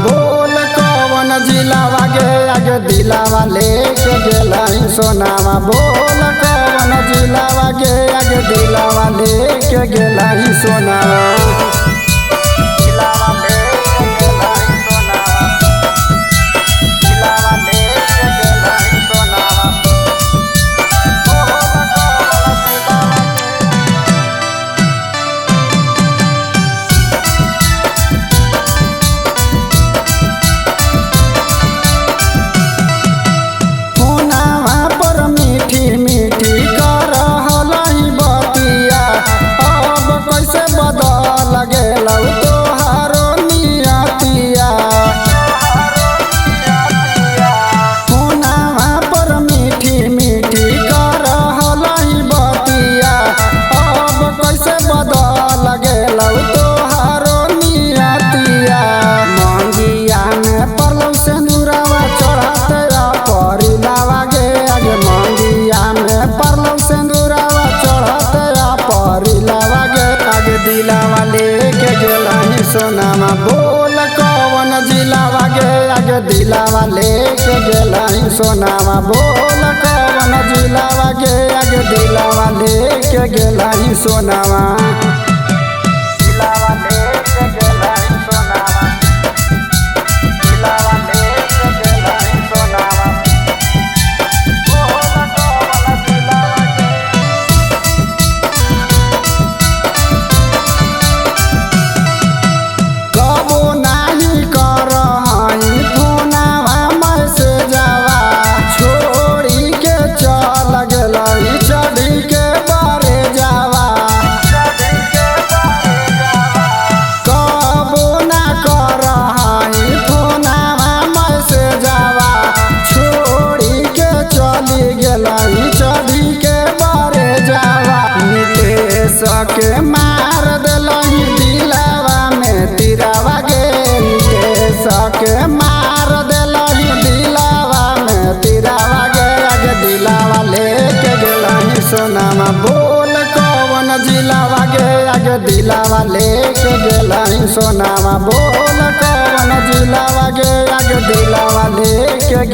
बोल कवन जिलावा गे आगे दिलावा लेके गेला सोनावा। बोल कवन जिलावा गे आगे दिलावा लेके गेला सोनावा। दिलावा लेके गेला सोनावा। बोल कवन जिलावा गे आगे दिलावा लेके गेला सोनावा। बोल कवन जिलावा गे आगे दिलावा लेके गेला सोनावा। सके मार दिलही दिलावा में तिरावा गे। सके मार दिलही दिलावा में तिरावा गे आगे दिलावा लेके गेलही सोनावा। बोल कवन जिलावा गे आगे दिलावा लेके गेलही सोनावा। बोल कवन जिलावा गे आगे दिलावा लेके